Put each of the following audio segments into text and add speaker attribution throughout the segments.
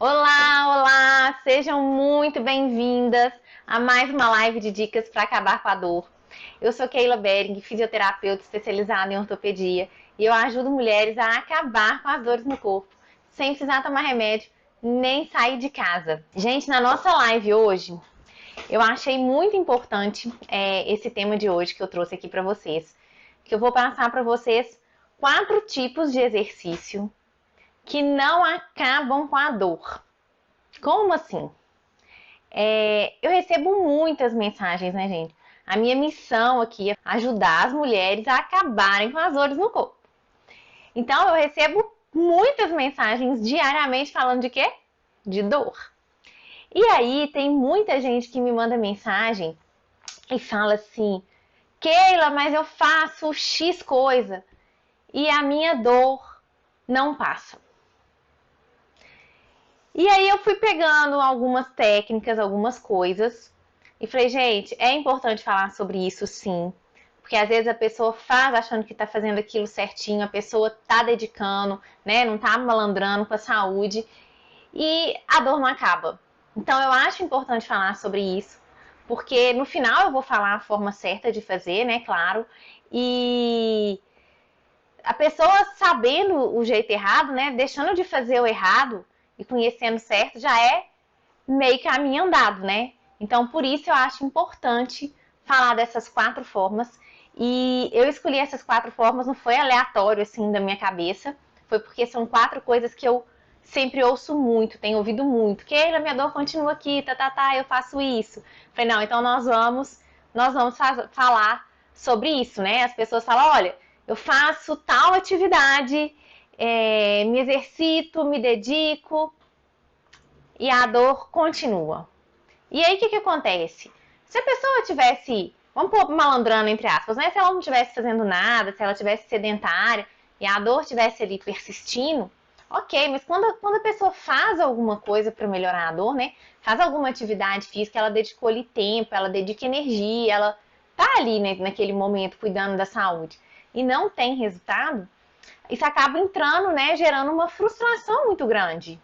Speaker 1: Olá, olá! Sejam muito bem-vindas a mais uma live de dicas para acabar com a dor. Eu sou Keila Bering, fisioterapeuta especializada em ortopedia, e eu ajudo mulheres a acabar com as dores no corpo, sem precisar tomar remédio nem sair de casa. Gente, na nossa live hoje, eu achei muito importante esse tema de hoje que eu trouxe aqui para vocês, que eu vou passar para vocês 4 tipos de exercício que não acabam com a dor. Como assim? Eu recebo muitas mensagens, né, gente? A minha missão aqui é ajudar as mulheres a acabarem com as dores no corpo. Então, eu recebo muitas mensagens diariamente falando de quê? De dor. E aí, tem muita gente que me manda mensagem e fala assim: Keila, mas eu faço X coisa e a minha dor não passa. E aí eu fui pegando algumas técnicas, algumas coisas e falei, gente, é importante falar sobre isso sim, porque às vezes a pessoa faz achando que tá fazendo aquilo certinho, a pessoa tá dedicando, né, não tá malandrando com a saúde e a dor não acaba. Então eu acho importante falar sobre isso, porque no final eu vou falar a forma certa de fazer, né, claro, e a pessoa sabendo o jeito errado, né, deixando de fazer o errado e conhecendo certo, já é meio caminho andado, né? Então, por isso eu acho importante falar dessas 4 formas. E eu escolhi essas 4 formas, não foi aleatório assim da minha cabeça, foi porque são 4 coisas que eu sempre ouço muito, tenho ouvido muito. Keila, minha dor continua aqui, eu faço isso. Falei, não, então nós vamos falar sobre isso, né? As pessoas falam, olha, eu faço tal atividade, me exercito, me dedico e a dor continua. E aí o que acontece? Se a pessoa tivesse, vamos pôr malandrando entre aspas, né? Se ela não estivesse fazendo nada, se ela tivesse sedentária e a dor estivesse ali persistindo, ok, mas quando a pessoa faz alguma coisa para melhorar a dor, né? Faz alguma atividade física, ela dedicou ali tempo, ela dedica energia, ela tá ali, né, naquele momento cuidando da saúde e não tem resultado, isso acaba entrando, né, gerando uma frustração muito grande,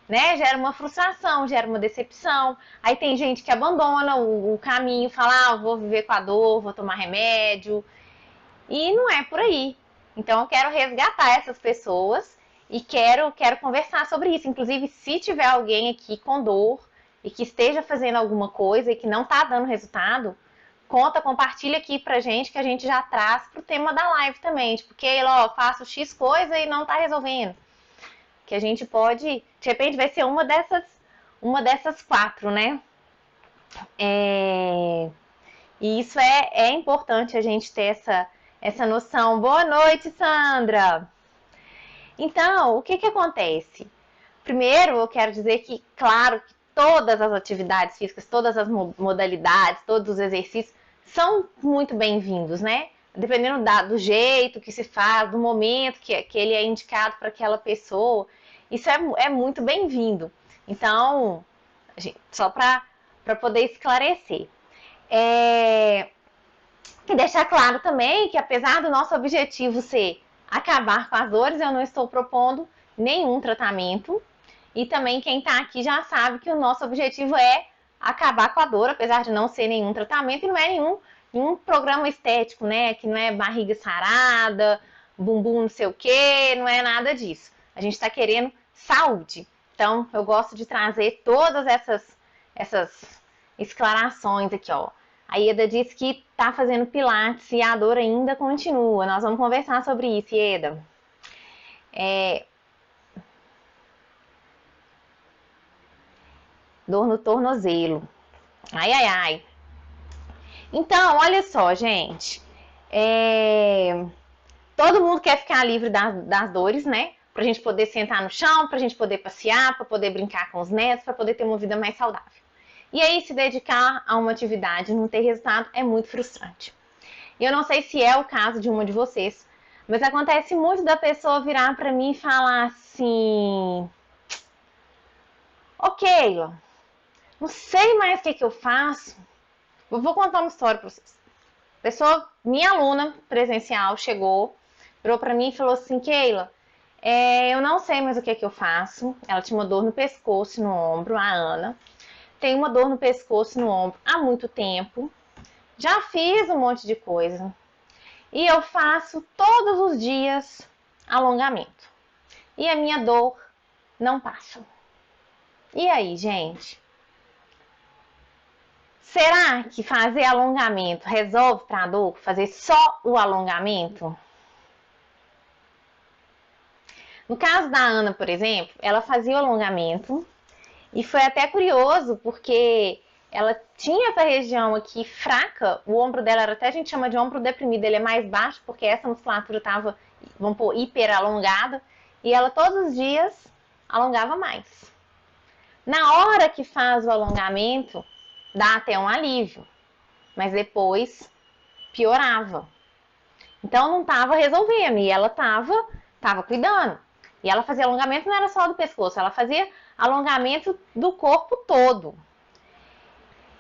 Speaker 1: né? Gera uma frustração, gera uma decepção. Aí tem gente que abandona o caminho, fala, vou viver com a dor, vou tomar remédio. E não é por aí. Então eu quero resgatar essas pessoas e quero conversar sobre isso. Inclusive, se tiver alguém aqui com dor e que esteja fazendo alguma coisa e que não está dando resultado, compartilha aqui pra gente que a gente já traz pro tema da live também. Tipo, Keila, faço X coisa e não tá resolvendo. Que a gente pode, de repente vai ser uma dessas 4, né? E isso é importante a gente ter essa noção. Boa noite, Sandra! Então, o que acontece? Primeiro, eu quero dizer que, claro, que todas as atividades físicas, todas as modalidades, todos os exercícios são muito bem-vindos, né? Dependendo do jeito que se faz, do momento que ele é indicado para aquela pessoa, isso é muito bem-vindo. Então, só para poder esclarecer. E deixar claro também que, apesar do nosso objetivo ser acabar com as dores, eu não estou propondo nenhum tratamento. E também quem está aqui já sabe que o nosso objetivo é acabar com a dor, apesar de não ser nenhum tratamento e não é nenhum programa estético, né? Que não é barriga sarada, bumbum não sei o que, não é nada disso. A gente está querendo saúde. Então, eu gosto de trazer todas essas esclarações aqui, ó. A Ieda disse que tá fazendo pilates e a dor ainda continua. Nós vamos conversar sobre isso, Ieda. Dor no tornozelo. Ai, ai, ai. Então, olha só, gente. Todo mundo quer ficar livre das dores, né? Pra gente poder sentar no chão, pra gente poder passear, pra poder brincar com os netos, pra poder ter uma vida mais saudável. E aí, se dedicar a uma atividade e não ter resultado é muito frustrante. E eu não sei se é o caso de uma de vocês, mas acontece muito da pessoa virar pra mim e falar assim: ok, não sei mais o que eu faço. Eu vou contar uma história pra vocês. Pessoa, minha aluna presencial chegou, virou pra mim e falou assim: Keila, Eu não sei mais o que é que eu faço. Ela tinha uma dor no pescoço e no ombro, a Ana. Tem uma dor no pescoço e no ombro há muito tempo. Já fiz um monte de coisa. E eu faço todos os dias alongamento. E a minha dor não passa. E aí, gente? Será que fazer alongamento resolve para a dor? Fazer só o alongamento? No caso da Ana, por exemplo, ela fazia o alongamento e foi até curioso porque ela tinha essa região aqui fraca, o ombro dela era até a gente chama de ombro deprimido, ele é mais baixo porque essa musculatura estava, vamos pôr, hiper alongada e ela todos os dias alongava mais. Na hora que faz o alongamento, dá até um alívio, mas depois piorava. Então não estava resolvendo e ela estava cuidando. E ela fazia alongamento não era só do pescoço, ela fazia alongamento do corpo todo.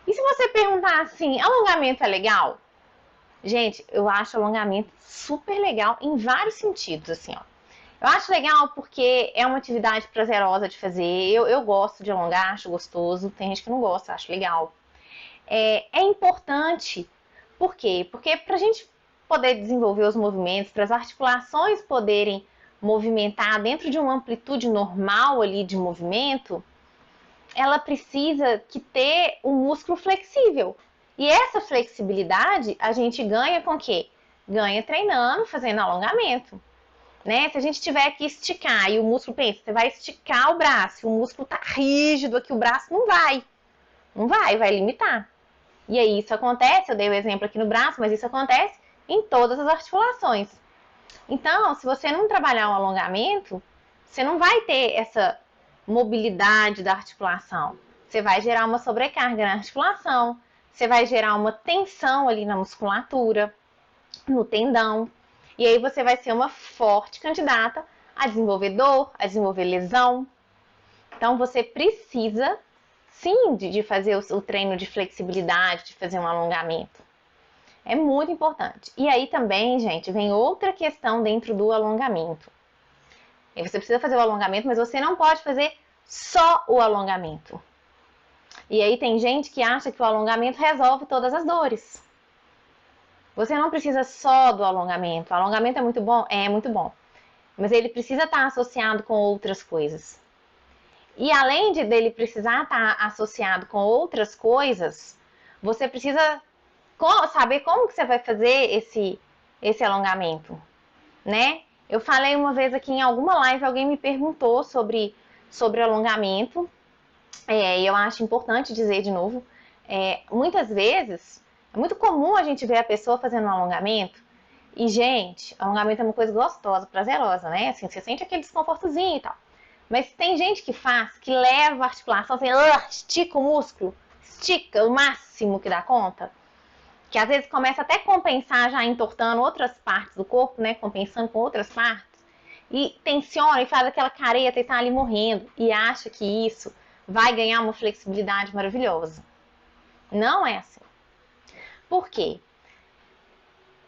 Speaker 1: E se você perguntar assim, alongamento é legal? Gente, eu acho alongamento super legal em vários sentidos, assim, ó. Eu acho legal porque é uma atividade prazerosa de fazer. Eu gosto de alongar, acho gostoso. Tem gente que não gosta, acho legal. É importante, por quê? Porque para a gente poder desenvolver os movimentos, para as articulações poderem movimentar dentro de uma amplitude normal ali de movimento, ela precisa que ter um músculo flexível. E essa flexibilidade a gente ganha com o quê? Ganha treinando, fazendo alongamento. Né? Se a gente tiver que esticar e o músculo, pensa, você vai esticar o braço, o músculo tá rígido aqui, o braço não vai limitar. E aí isso acontece, eu dei o exemplo aqui no braço, mas isso acontece em todas as articulações. Então, se você não trabalhar o alongamento, você não vai ter essa mobilidade da articulação. Você vai gerar uma sobrecarga na articulação, você vai gerar uma tensão ali na musculatura, no tendão. E aí você vai ser uma forte candidata a desenvolver dor, a desenvolver lesão. Então você precisa sim de fazer o treino de flexibilidade, de fazer um alongamento. É muito importante. E aí também, gente, vem outra questão dentro do alongamento. E você precisa fazer o alongamento, mas você não pode fazer só o alongamento. E aí tem gente que acha que o alongamento resolve todas as dores. Você não precisa só do alongamento. O alongamento é muito bom? É muito bom. Mas ele precisa estar associado com outras coisas. E além dele precisar estar associado com outras coisas, você precisa saber como que você vai fazer esse alongamento, né? Eu falei uma vez aqui em alguma live, alguém me perguntou sobre alongamento, e eu acho importante dizer de novo, muitas vezes, é muito comum a gente ver a pessoa fazendo um alongamento, e gente, alongamento é uma coisa gostosa, prazerosa, né? Assim, você sente aquele desconfortozinho e tal. Mas tem gente que faz, que leva a articulação, assim, estica o músculo, estica o máximo que dá conta, que às vezes começa até a compensar já entortando outras partes do corpo, né? Compensando com outras partes. E tensiona e faz aquela careta e tá ali morrendo. E acha que isso vai ganhar uma flexibilidade maravilhosa. Não é assim. Por quê?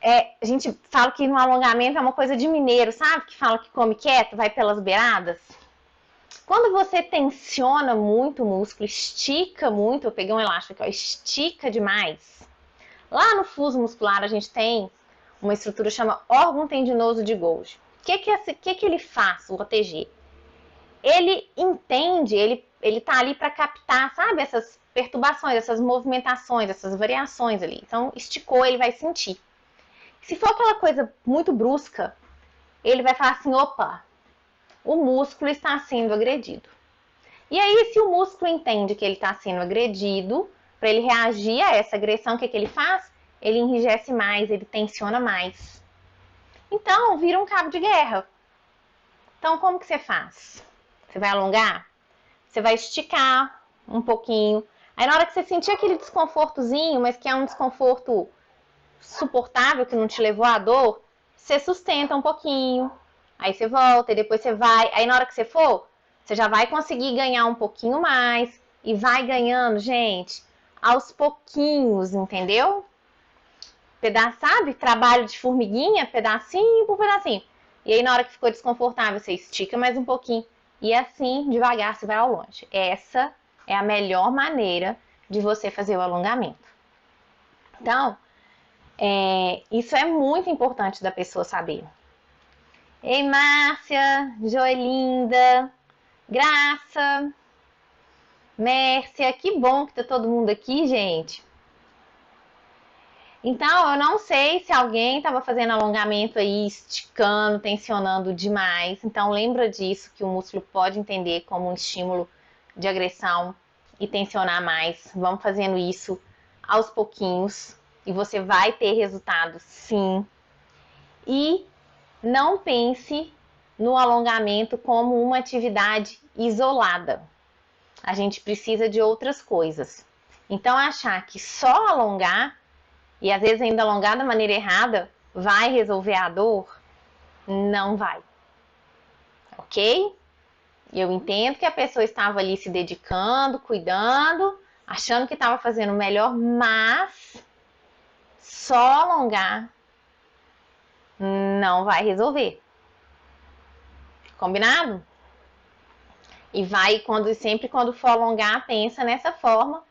Speaker 1: A gente fala que no alongamento é uma coisa de mineiro, sabe? Que fala que come quieto, vai pelas beiradas. Quando você tensiona muito o músculo, estica muito, eu peguei um elástico aqui, ó, estica demais. Lá no fuso muscular a gente tem uma estrutura que chama órgão tendinoso de Golgi. O que ele faz, o OTG? Ele entende, ele tá ali para captar, sabe, essas perturbações, essas movimentações, essas variações ali. Então, esticou, ele vai sentir. Se for aquela coisa muito brusca, ele vai falar assim, opa, o músculo está sendo agredido. E aí, se o músculo entende que ele está sendo agredido, para ele reagir a essa agressão, o que ele faz? Ele enrijece mais, ele tensiona mais. Então, vira um cabo de guerra. Então, como que você faz? Você vai alongar? Você vai esticar um pouquinho. Aí, na hora que você sentir aquele desconfortozinho, mas que é um desconforto suportável, que não te levou à dor, você sustenta um pouquinho. Aí você volta e depois você vai. Aí, na hora que você for, você já vai conseguir ganhar um pouquinho mais. E vai ganhando, gente, aos pouquinhos, entendeu? Sabe? Trabalho de formiguinha, pedacinho por pedacinho. E aí, na hora que ficou desconfortável, você estica mais um pouquinho. E assim, devagar, você vai ao longe. Essa é a melhor maneira de você fazer o alongamento. Então, isso é muito importante da pessoa saber. Ei, Márcia, Joelinda, Graça, Mércia, que bom que tá todo mundo aqui, gente. Então, eu não sei se alguém estava fazendo alongamento aí, esticando, tensionando demais. Então, lembra disso, que o músculo pode entender como um estímulo de agressão e tensionar mais. Vamos fazendo isso aos pouquinhos e você vai ter resultado, sim. E não pense no alongamento como uma atividade isolada. A gente precisa de outras coisas. Então, achar que só alongar, e às vezes ainda alongar da maneira errada, vai resolver a dor? Não vai. Ok? Eu entendo que a pessoa estava ali se dedicando, cuidando, achando que estava fazendo o melhor, mas só alongar não vai resolver. Combinado? E vai, sempre quando for alongar, pensa nessa forma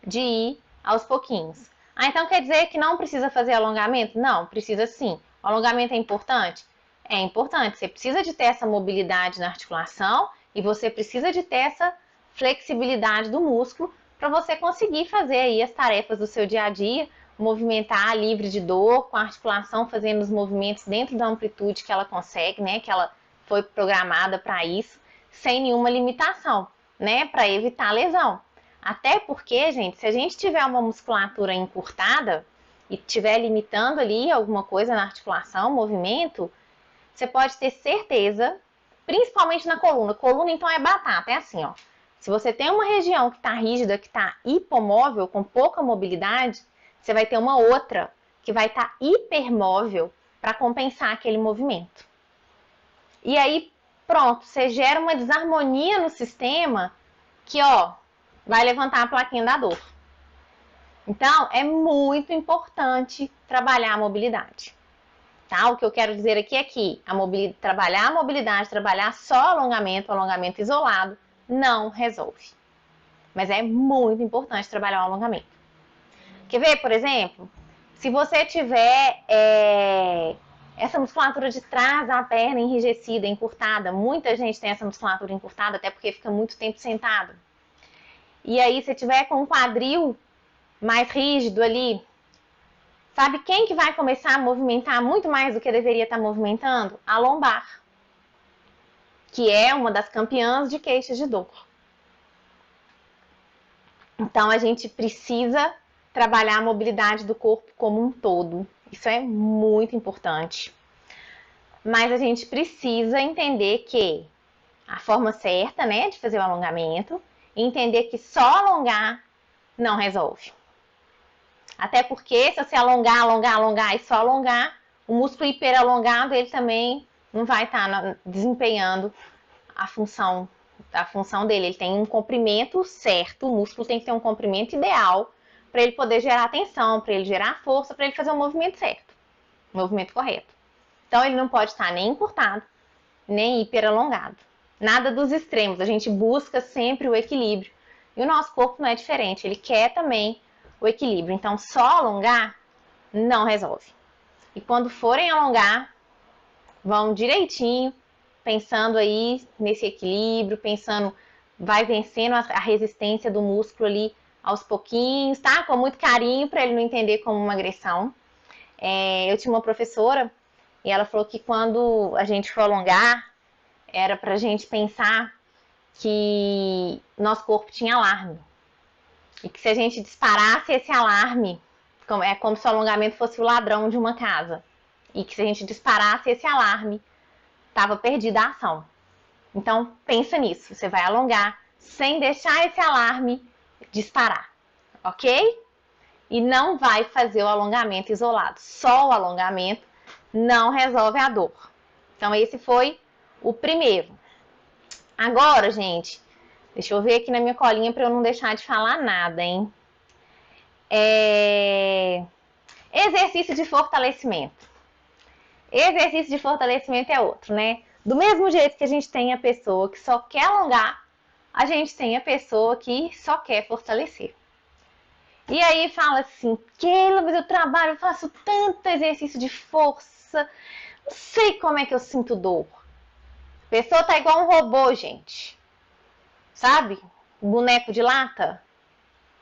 Speaker 1: de ir aos pouquinhos. Ah, então quer dizer que não precisa fazer alongamento? Não, precisa sim. O alongamento é importante? É importante. Você precisa de ter essa mobilidade na articulação e você precisa de ter essa flexibilidade do músculo para você conseguir fazer aí as tarefas do seu dia a dia, movimentar livre de dor, com a articulação fazendo os movimentos dentro da amplitude que ela consegue, né? Que ela foi programada para isso, sem nenhuma limitação, né? Para evitar lesão. Até porque, gente, se a gente tiver uma musculatura encurtada e estiver limitando ali alguma coisa na articulação, movimento, você pode ter certeza, principalmente na coluna. Coluna, então, é batata, é assim, ó. Se você tem uma região que está rígida, que está hipomóvel, com pouca mobilidade, você vai ter uma outra que vai estar hipermóvel para compensar aquele movimento. E aí, pronto, você gera uma desarmonia no sistema que, ó, vai levantar a plaquinha da dor. Então, é muito importante trabalhar a mobilidade. Tá? O que eu quero dizer aqui é que trabalhar a mobilidade, trabalhar só alongamento isolado, não resolve. Mas é muito importante trabalhar o alongamento. Quer ver, por exemplo? Se você tiver essa musculatura de trás da perna enrijecida, encurtada, muita gente tem essa musculatura encurtada, até porque fica muito tempo sentado. E aí, se tiver com o quadril mais rígido ali, sabe quem que vai começar a movimentar muito mais do que deveria estar movimentando? A lombar, que é uma das campeãs de queixas de dor. Então, a gente precisa trabalhar a mobilidade do corpo como um todo. Isso é muito importante. Mas a gente precisa entender que a forma certa, né, de fazer o alongamento, e entender que só alongar não resolve. Até porque se você alongar e só alongar, o músculo hiperalongado ele também não vai estar desempenhando a função dele. Ele tem um comprimento certo, o músculo tem que ter um comprimento ideal para ele poder gerar tensão, para ele gerar força, para ele fazer o movimento certo, o movimento correto. Então ele não pode estar nem encurtado, nem hiperalongado. Nada dos extremos, a gente busca sempre o equilíbrio. E o nosso corpo não é diferente, ele quer também o equilíbrio. Então, só alongar não resolve. E quando forem alongar, vão direitinho, pensando aí nesse equilíbrio, pensando, vai vencendo a resistência do músculo ali aos pouquinhos, tá? Com muito carinho, para ele não entender como uma agressão. Eu tinha uma professora e ela falou que quando a gente for alongar, era pra gente pensar que nosso corpo tinha alarme. E que se a gente disparasse esse alarme, é como se o alongamento fosse o ladrão de uma casa. E que se a gente disparasse esse alarme, estava perdida a ação. Então, pensa nisso. Você vai alongar sem deixar esse alarme disparar, ok? E não vai fazer o alongamento isolado. Só o alongamento não resolve a dor. Então, esse foi o primeiro. Agora, gente, deixa eu ver aqui na minha colinha para eu não deixar de falar nada, hein? Exercício de fortalecimento. Exercício de fortalecimento é outro, né? Do mesmo jeito que a gente tem a pessoa que só quer alongar, a gente tem a pessoa que só quer fortalecer. E aí fala assim, Keila, mas eu trabalho, eu faço tanto exercício de força, não sei como é que eu sinto dor. A pessoa tá igual um robô, gente. Sabe? Um boneco de lata.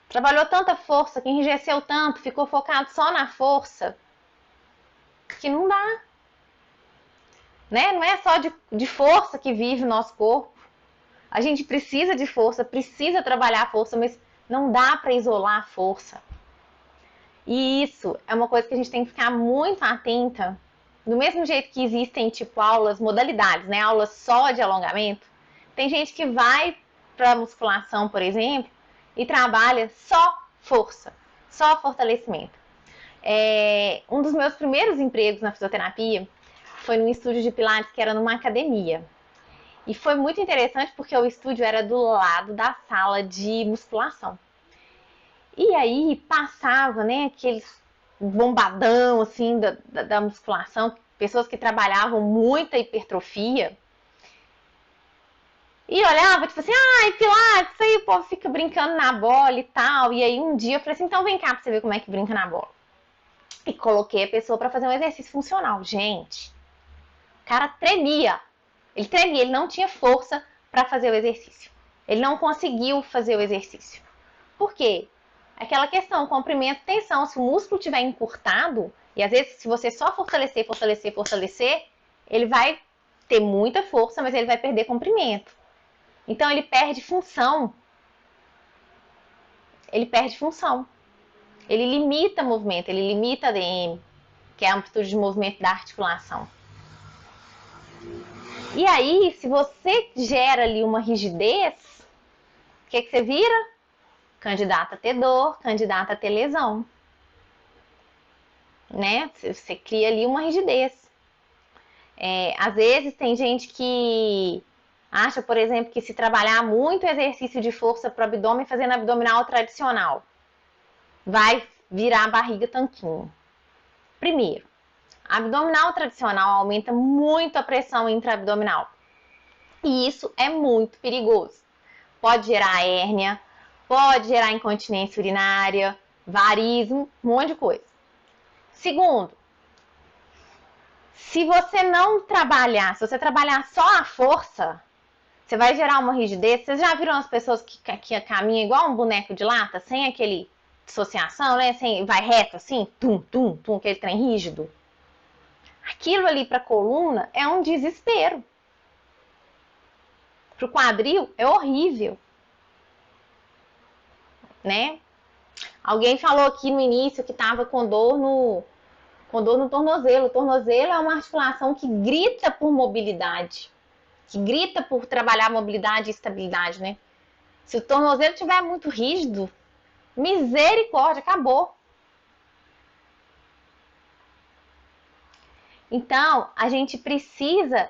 Speaker 1: Trabalhou tanta força, que enrijeceu tanto, ficou focado só na força, que não dá. Né? Não é só de força que vive o nosso corpo. A gente precisa de força, precisa trabalhar a força, mas não dá para isolar a força. E isso é uma coisa que a gente tem que ficar muito atenta. Do mesmo jeito que existem, tipo, aulas, modalidades, né? Aulas só de alongamento. Tem gente que vai para musculação, por exemplo, e trabalha só força, só fortalecimento. Um dos meus primeiros empregos na fisioterapia foi num estúdio de pilates que era numa academia. E foi muito interessante porque o estúdio era do lado da sala de musculação. E aí passava, né, aqueles bombadão, assim, da musculação, pessoas que trabalhavam muita hipertrofia. E olhava, tipo assim, ai, pilates, isso aí o povo fica brincando na bola e tal. E aí um dia eu falei assim, então vem cá pra você ver como é que brinca na bola. E coloquei a pessoa para fazer um exercício funcional. Gente, o cara tremia. Ele tremia, ele não tinha força para fazer o exercício. Ele não conseguiu fazer o exercício. Por quê? Aquela questão, comprimento, tensão. Se o músculo tiver encurtado, e às vezes se você só fortalecer, fortalecer, fortalecer, ele vai ter muita força, mas ele vai perder comprimento. Então ele perde função. Ele perde função. Ele limita o movimento, ele limita a ADM, que é a amplitude de movimento da articulação. E aí, se você gera ali uma rigidez, o que você vira? Candidata a ter dor, candidata a ter lesão. Né? Você cria ali uma rigidez. Às vezes tem gente que acha, por exemplo, que se trabalhar muito exercício de força para o abdômen fazendo abdominal tradicional, vai virar a barriga tanquinho. Primeiro, abdominal tradicional aumenta muito a pressão intraabdominal. E isso é muito perigoso. Pode gerar hérnia, pode gerar incontinência urinária, varismo, um monte de coisa. Segundo, se você não trabalhar, se você trabalhar só a força, você vai gerar uma rigidez. Vocês já viram as pessoas que caminham igual um boneco de lata, sem aquele dissociação, né? Sem, vai reto assim, tum, tum, tum, aquele trem rígido. Aquilo ali para a coluna é um desespero. Para o quadril é horrível, né? Alguém falou aqui no início que estava com dor no tornozelo. O tornozelo é uma articulação que grita por mobilidade, que grita por trabalhar mobilidade e estabilidade, né? Se o tornozelo estiver muito rígido, misericórdia, acabou. Então, a gente precisa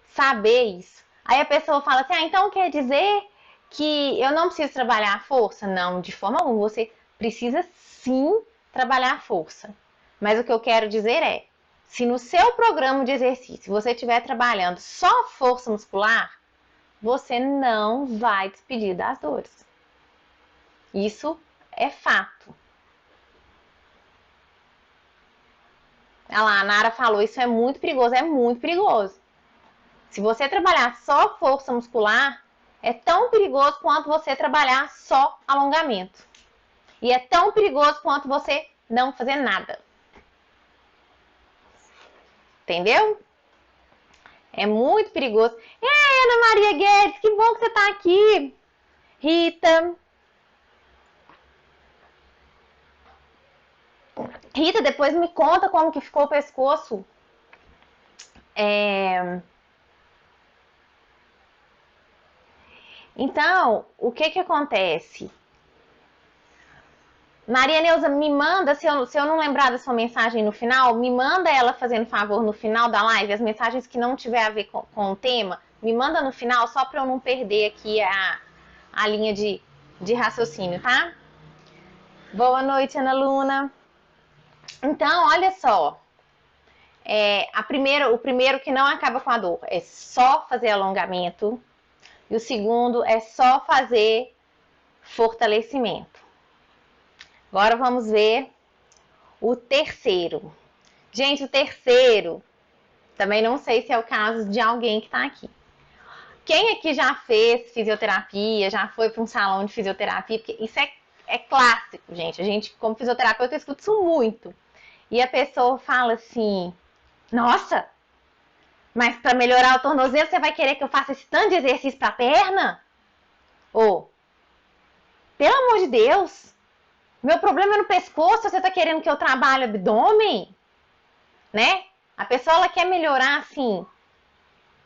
Speaker 1: saber isso. Aí a pessoa fala assim, então quer dizer que eu não preciso trabalhar a força? Não, de forma alguma. Você precisa sim trabalhar a força. Mas o que eu quero dizer é, se no seu programa de exercício você estiver trabalhando só força muscular, você não vai despedir das dores. Isso é fato. Olha lá, a Nara falou, isso é muito perigoso. É muito perigoso. Se você trabalhar só força muscular, é tão perigoso quanto você trabalhar só alongamento. E é tão perigoso quanto você não fazer nada. Entendeu? É muito perigoso. Ei, Ana Maria Guedes, que bom que você está aqui. Rita. Rita, depois me conta como que ficou o pescoço. Então, o que que acontece? Maria Neuza, me manda, se eu não lembrar da sua mensagem no final, me manda ela fazendo favor no final da live, as mensagens que não tiver a ver com o tema, me manda no final só para eu não perder aqui a linha de raciocínio, tá? Boa noite, Ana Luna. Então, olha só, O primeiro que não acaba com a dor é só fazer alongamento. E o segundo é só fazer fortalecimento. Agora vamos ver o terceiro. Gente, o terceiro, também não sei se é o caso de alguém que tá aqui. Quem aqui já fez fisioterapia, já foi para um salão de fisioterapia? Porque isso é clássico, gente. A gente, como fisioterapeuta, escuta isso muito. E a pessoa fala assim: nossa, mas para melhorar o tornozelo, você vai querer que eu faça esse tanto de exercício para a perna? Ou, pelo amor de Deus, meu problema é no pescoço, você tá querendo que eu trabalhe abdômen? Né? A pessoa ela quer melhorar assim,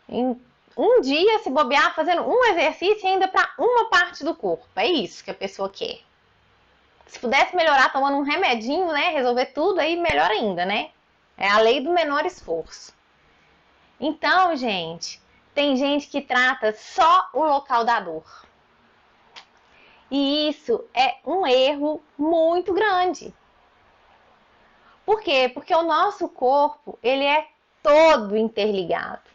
Speaker 1: em um dia, se bobear, fazendo um exercício ainda para uma parte do corpo. É isso que a pessoa quer. Se pudesse melhorar tomando um remedinho, né? Resolver tudo, aí melhor ainda, né? É a lei do menor esforço. Então, gente, tem gente que trata só o local da dor. E isso é um erro muito grande. Por quê? Porque o nosso corpo, ele é todo interligado.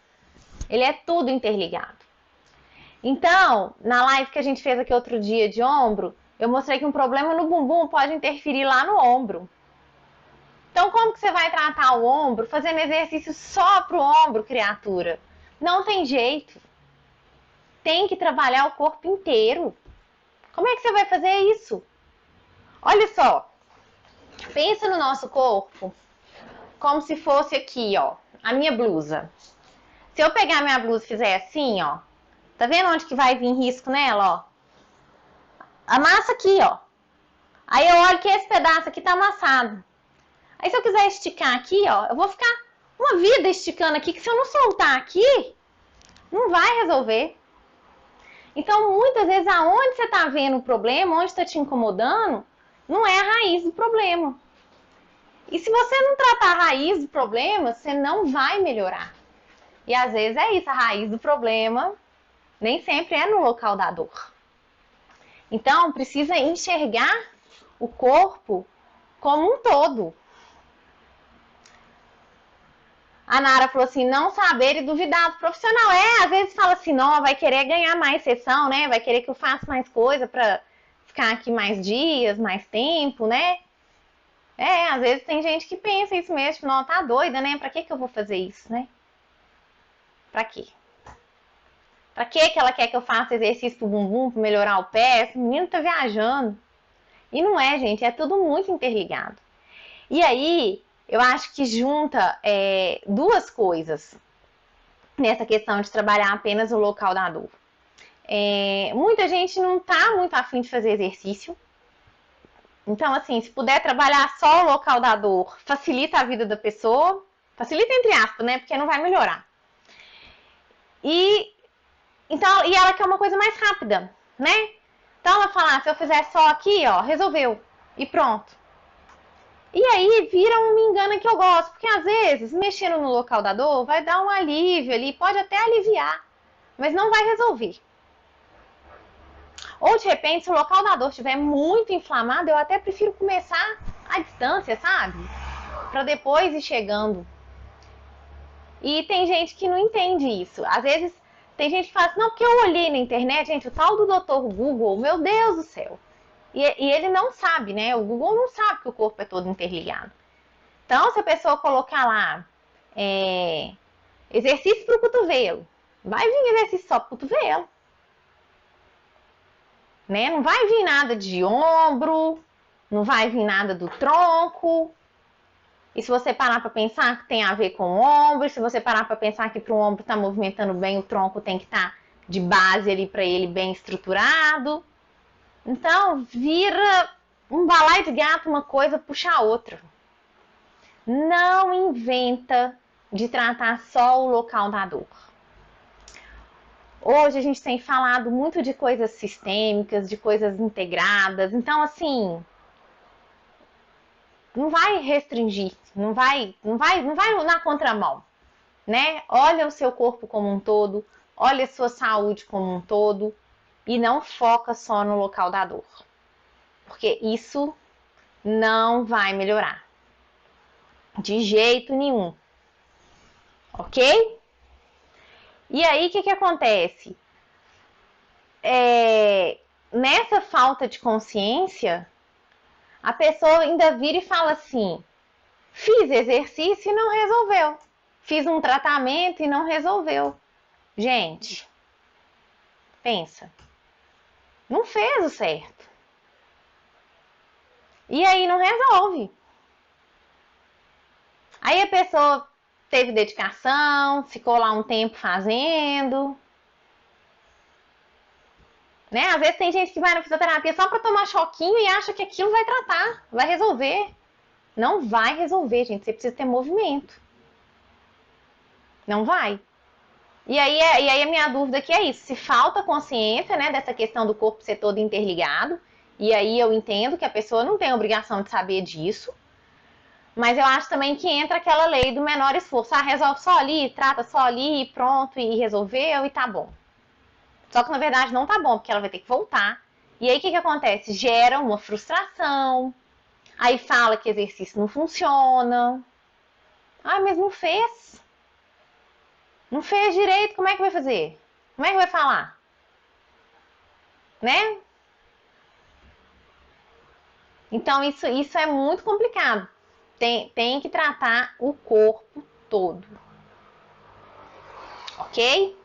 Speaker 1: Ele é tudo interligado. Então, na live que a gente fez aqui outro dia de ombro, eu mostrei que um problema no bumbum pode interferir lá no ombro. Então, como que você vai tratar o ombro fazendo exercício só pro ombro, criatura? Não tem jeito. Tem que trabalhar o corpo inteiro. Como é que você vai fazer isso? Olha só. Pensa no nosso corpo como se fosse aqui, ó, a minha blusa. Se eu pegar minha blusa e fizer assim, ó, tá vendo onde que vai vir risco nela, ó? Amassa aqui, ó. Aí eu olho que esse pedaço aqui tá amassado. Aí se eu quiser esticar aqui, ó, eu vou ficar uma vida esticando aqui, que se eu não soltar aqui, não vai resolver. Então, muitas vezes, aonde você tá vendo o problema, onde tá te incomodando, não é a raiz do problema. E se você não tratar a raiz do problema, você não vai melhorar. E às vezes é isso, a raiz do problema nem sempre é no local da dor. Então, precisa enxergar o corpo como um todo. A Nara falou assim, não saber e duvidar do profissional. Às vezes fala assim, não, vai querer ganhar mais sessão, né? Vai querer que eu faça mais coisa pra ficar aqui mais dias, mais tempo, né? Às vezes tem gente que pensa isso mesmo, tipo, não, tá doida, né? Pra que eu vou fazer isso, né? Pra quê? Pra que ela quer que eu faça exercício pro bumbum, pra melhorar o pé? Esse menino tá viajando. E não é, gente, é tudo muito interligado. E aí, eu acho que junta duas coisas nessa questão de trabalhar apenas o local da dor. Muita gente não tá muito afim de fazer exercício. Então, assim, se puder trabalhar só o local da dor, facilita a vida da pessoa. Facilita entre aspas, né? Porque não vai melhorar. Então, e ela quer uma coisa mais rápida, né? Então ela fala, se eu fizer só aqui, ó, resolveu. E pronto. E aí vira um me engana que eu gosto. Porque às vezes, mexendo no local da dor, vai dar um alívio ali, pode até aliviar. Mas não vai resolver. Ou de repente, se o local da dor estiver muito inflamado, eu até prefiro começar à distância, sabe? Pra depois ir chegando. E tem gente que não entende isso. Às vezes, tem gente que fala assim, não, porque eu olhei na internet, gente, o tal do Dr. Google, meu Deus do céu. E ele não sabe, né? O Google não sabe que o corpo é todo interligado. Então, se a pessoa colocar lá exercício para o cotovelo, vai vir exercício só para o cotovelo. Né? Não vai vir nada de ombro, não vai vir nada do tronco. E se você parar para pensar que tem a ver com o ombro, se você parar para pensar que para o ombro estar movimentando bem, o tronco tem que estar de base ali para ele bem estruturado. Então, vira um balaio de gato, uma coisa puxa a outra. Não inventa de tratar só o local da dor. Hoje a gente tem falado muito de coisas sistêmicas, de coisas integradas. Então, assim, não vai restringir, não vai na contramão, né? Olha o seu corpo como um todo, olha a sua saúde como um todo e não foca só no local da dor. Porque isso não vai melhorar. De jeito nenhum. ok? E aí, o que acontece? Nessa falta de consciência, a pessoa ainda vira e fala assim: fiz exercício e não resolveu. Fiz um tratamento e não resolveu. Gente, pensa. Não fez o certo. E aí não resolve. Aí a pessoa teve dedicação, ficou lá um tempo fazendo. Né? Às vezes tem gente que vai na fisioterapia só para tomar choquinho e acha que aquilo vai tratar, vai resolver. Não vai resolver, gente. Você precisa ter movimento. Não vai. E aí a minha dúvida aqui é isso. Se falta consciência, né, dessa questão do corpo ser todo interligado, e aí eu entendo que a pessoa não tem obrigação de saber disso, mas eu acho também que entra aquela lei do menor esforço. Ah, resolve só ali, trata só ali, pronto, e resolveu, e tá bom. Só que na verdade não tá bom, porque ela vai ter que voltar. E aí o que acontece? Gera uma frustração, aí fala que exercício não funciona. Ah, mas não fez. Não fez direito, como é que vai fazer? Como é que vai falar? Né? Então isso é muito complicado. Tem que tratar o corpo todo. Ok?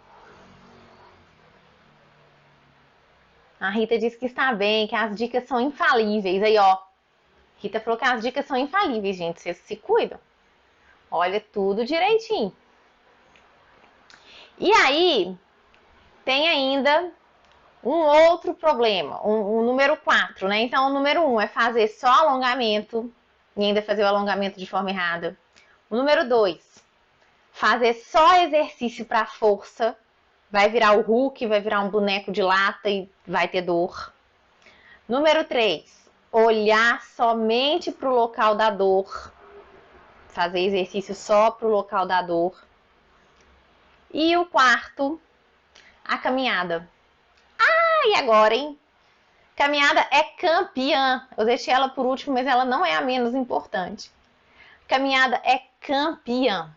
Speaker 1: A Rita disse que está bem, que as dicas são infalíveis. Aí, ó. Rita falou que as dicas são infalíveis, gente. Vocês se cuidam. Olha tudo direitinho. E aí, tem ainda um outro problema, o número 4, né? Então, o número 1 é fazer só alongamento e ainda fazer o alongamento de forma errada. O número 2, fazer só exercício para força. Vai virar o Hulk, vai virar um boneco de lata e vai ter dor. Número 3, olhar somente para o local da dor. Fazer exercício só para o local da dor. E o quarto, a caminhada. Ah, e agora, hein? Caminhada é campeã. Eu deixei ela por último, mas ela não é a menos importante. Caminhada é campeã.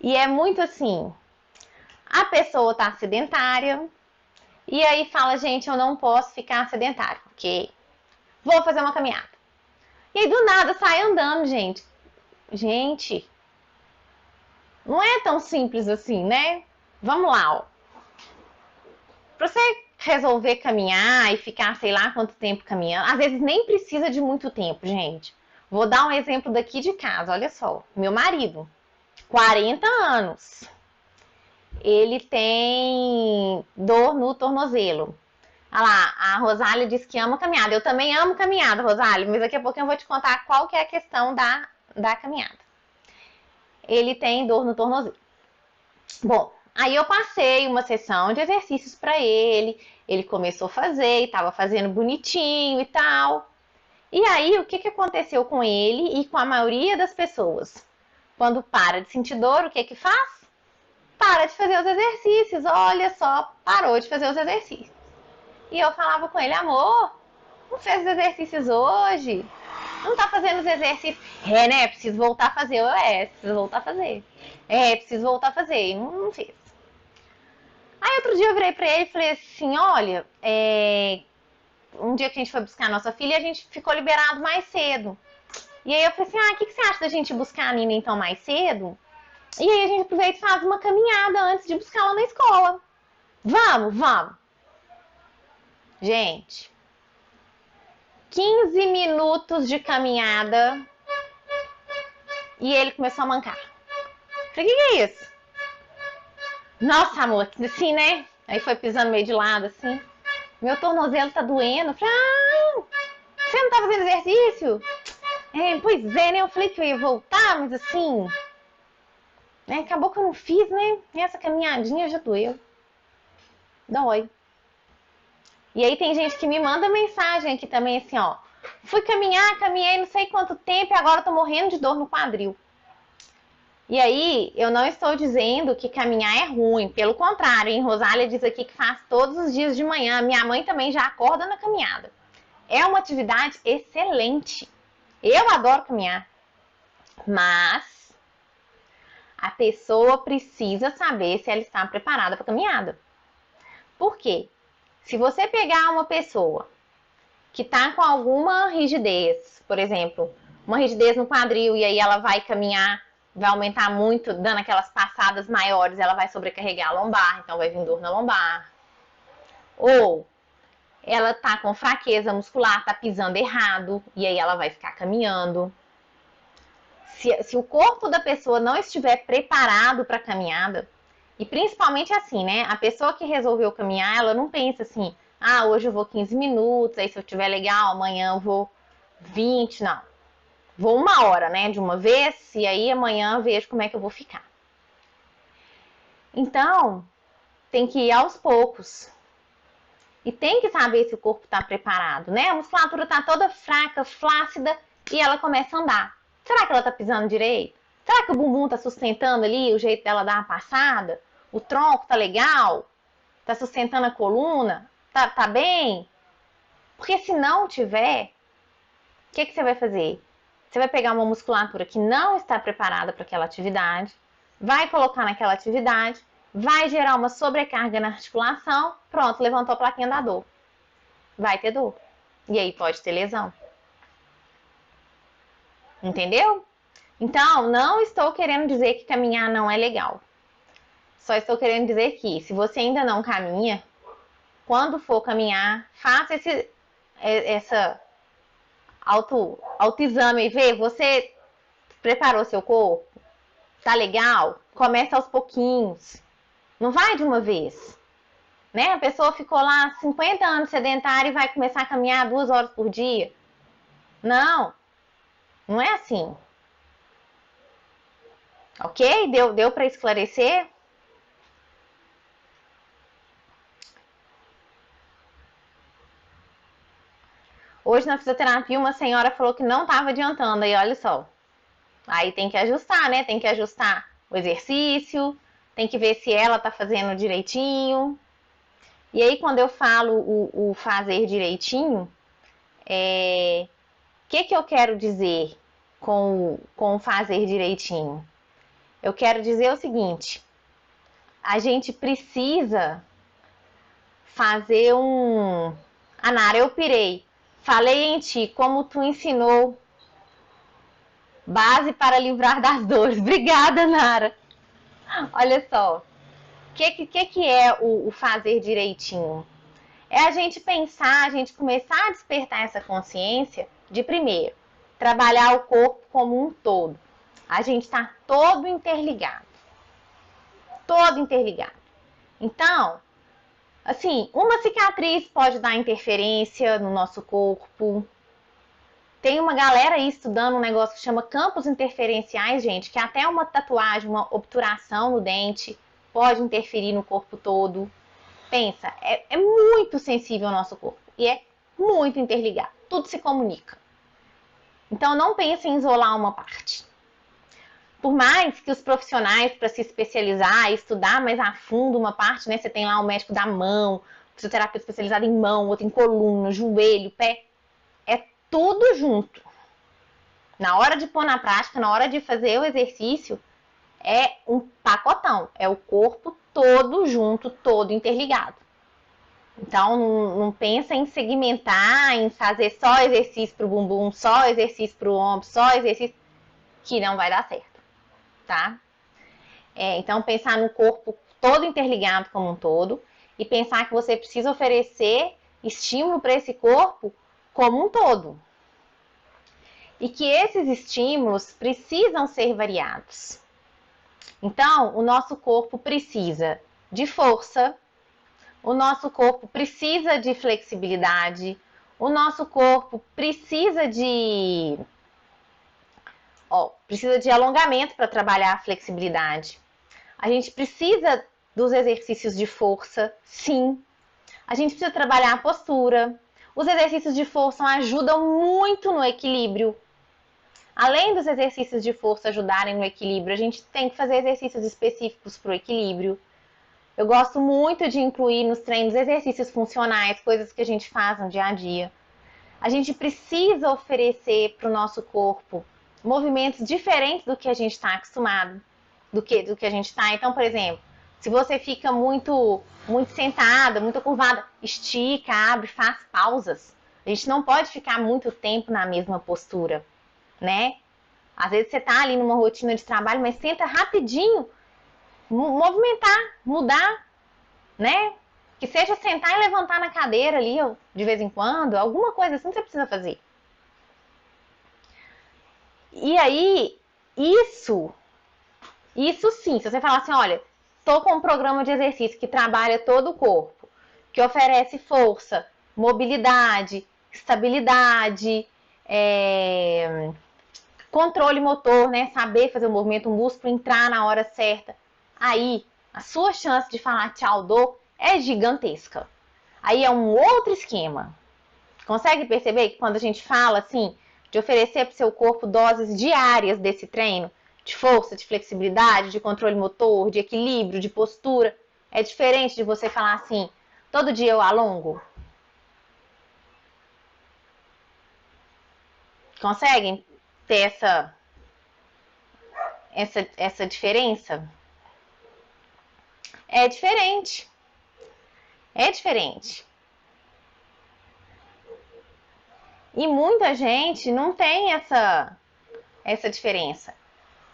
Speaker 1: E é muito assim, a pessoa tá sedentária e aí fala, gente, eu não posso ficar sedentário, ok? Vou fazer uma caminhada. E aí do nada sai andando, gente. Gente, não é tão simples assim, né? Vamos lá, ó. Pra você resolver caminhar e ficar sei lá quanto tempo caminhando, às vezes nem precisa de muito tempo, gente. Vou dar um exemplo daqui de casa, olha só. Meu marido, 40 anos. Ele tem dor no tornozelo. Olha lá, a Rosália disse que ama caminhada. Eu também amo caminhada, Rosália, mas daqui a pouco eu vou te contar qual que é a questão da caminhada. Ele tem dor no tornozelo. Bom, aí eu passei uma sessão de exercícios para ele. Ele começou a fazer, estava fazendo bonitinho e tal. E aí, o que aconteceu com ele e com a maioria das pessoas? Quando para de sentir dor, o que faz? Para de fazer os exercícios. Olha só, parou de fazer os exercícios. E eu falava com ele, amor, não fez os exercícios hoje? Não tá fazendo os exercícios? É, né? Preciso voltar a fazer. Preciso voltar a fazer. Preciso voltar a fazer. E não fez. Aí outro dia eu virei pra ele e falei assim, olha, um dia que a gente foi buscar a nossa filha, a gente ficou liberado mais cedo. E aí eu falei assim, o que você acha da gente buscar a Nina então mais cedo? E aí a gente aproveita e faz uma caminhada antes de buscá-la na escola. Vamos. Gente, 15 minutos de caminhada e ele começou a mancar. Falei, o que é isso? Nossa, amor, assim, né? Aí foi pisando meio de lado, assim. Meu tornozelo tá doendo. Falei, você não tá fazendo exercício? Pois é, né? Eu falei que eu ia voltar, mas assim... né? Acabou que eu não fiz, né? Essa caminhadinha já doeu. Dói. E aí tem gente que me manda mensagem aqui também, assim, ó. Fui caminhar, caminhei não sei quanto tempo e agora tô morrendo de dor no quadril. E aí, eu não estou dizendo que caminhar é ruim. Pelo contrário, hein? Rosália diz aqui que faz todos os dias de manhã. Minha mãe também já acorda na caminhada. É uma atividade excelente. Eu adoro caminhar. Mas A pessoa precisa saber se ela está preparada para a caminhada. Por quê? Se você pegar uma pessoa que está com alguma rigidez, por exemplo, uma rigidez no quadril, e aí ela vai caminhar, vai aumentar muito, dando aquelas passadas maiores, ela vai sobrecarregar a lombar, então vai vir dor na lombar. Ou ela tá com fraqueza muscular, tá pisando errado, e aí ela vai ficar caminhando. Se o corpo da pessoa não estiver preparado para a caminhada, e principalmente assim, né? A pessoa que resolveu caminhar, ela não pensa assim, ah, hoje eu vou 15 minutos, aí se eu tiver legal, amanhã eu vou 20, não. Vou 1 hora, né, de uma vez, e aí amanhã eu vejo como é que eu vou ficar. Então, tem que ir aos poucos. E tem que saber se o corpo está preparado, né? A musculatura está toda fraca, flácida, e ela começa a andar. Será que ela está pisando direito? Será que o bumbum está sustentando ali o jeito dela dar uma passada? O tronco tá legal? Tá sustentando a coluna? Tá bem? Porque se não tiver, o que você vai fazer? Você vai pegar uma musculatura que não está preparada para aquela atividade, vai colocar naquela atividade, vai gerar uma sobrecarga na articulação, pronto, levantou a plaquinha da dor. Vai ter dor. E aí pode ter lesão. Entendeu? Então, não estou querendo dizer que caminhar não é legal. Só estou querendo dizer que, se você ainda não caminha, quando for caminhar, faça essa autoexame e vê, você preparou seu corpo? Tá legal? Começa aos pouquinhos. Não vai de uma vez. Né? A pessoa ficou lá 50 anos sedentária e vai começar a caminhar 2 horas por dia. Não. Não é assim. Ok? Deu para esclarecer? Hoje na fisioterapia uma senhora falou que não estava adiantando, aí olha só. Aí tem que ajustar, né? Tem que ajustar o exercício, tem que ver se ela tá fazendo direitinho. E aí quando eu falo o fazer direitinho, o que eu quero dizer com o fazer direitinho? Eu quero dizer o seguinte, a gente precisa fazer Nara, eu pirei. Falei em ti, como tu ensinou. Base para livrar das dores. Obrigada, Nara. Olha só. O que é o fazer direitinho? É a gente pensar, a gente começar a despertar essa consciência de, primeiro, trabalhar o corpo como um todo. A gente está todo interligado. Todo interligado. Então, assim, uma cicatriz pode dar interferência no nosso corpo. Tem uma galera aí estudando um negócio que chama campos interferenciais, gente, que até uma tatuagem, uma obturação no dente pode interferir no corpo todo. Pensa, é muito sensível ao nosso corpo e é muito interligado. Tudo se comunica. Então não pense em isolar uma parte. Por mais que os profissionais, para se especializar e estudar mais a fundo uma parte, né? Você tem lá o médico da mão, fisioterapeuta especializado em mão, outro em coluna, joelho, pé. É tudo junto. Na hora de pôr na prática, na hora de fazer o exercício, é um pacotão. É o corpo todo junto, todo interligado. Então, não pensa em segmentar, em fazer só exercício para o bumbum, só exercício para o ombro, só exercício, que não vai dar certo. Tá? Então, pensar no corpo todo interligado como um todo e pensar que você precisa oferecer estímulo para esse corpo como um todo. E que esses estímulos precisam ser variados. Então, o nosso corpo precisa de força, o nosso corpo precisa de flexibilidade, o nosso corpo precisa de alongamento para trabalhar a flexibilidade. A gente precisa dos exercícios de força, sim. A gente precisa trabalhar a postura. Os exercícios de força ajudam muito no equilíbrio. Além dos exercícios de força ajudarem no equilíbrio, a gente tem que fazer exercícios específicos para o equilíbrio. Eu gosto muito de incluir nos treinos exercícios funcionais, coisas que a gente faz no dia a dia. A gente precisa oferecer para o nosso corpo movimentos diferentes do que a gente está acostumado. do que a gente tá. Então, por exemplo, se você fica muito sentada, muito curvada, estica, abre, faz pausas. A gente não pode ficar muito tempo na mesma postura, né? Às vezes você tá ali numa rotina de trabalho, mas senta rapidinho, movimentar, mudar, né? Que seja sentar e levantar na cadeira ali, de vez em quando, alguma coisa assim você precisa fazer. E aí, isso sim, se você falar assim, olha, tô com um programa de exercício que trabalha todo o corpo, que oferece força, mobilidade, estabilidade, controle motor, né? Saber fazer o movimento, o músculo entrar na hora certa. Aí, a sua chance de falar tchau dor é gigantesca. Aí é um outro esquema. Consegue perceber que quando a gente fala assim, de oferecer para o seu corpo doses diárias desse treino, de força, de flexibilidade, de controle motor, de equilíbrio, de postura, é diferente de você falar assim, todo dia eu alongo? Conseguem ter essa diferença? É diferente. É diferente. E muita gente não tem essa diferença.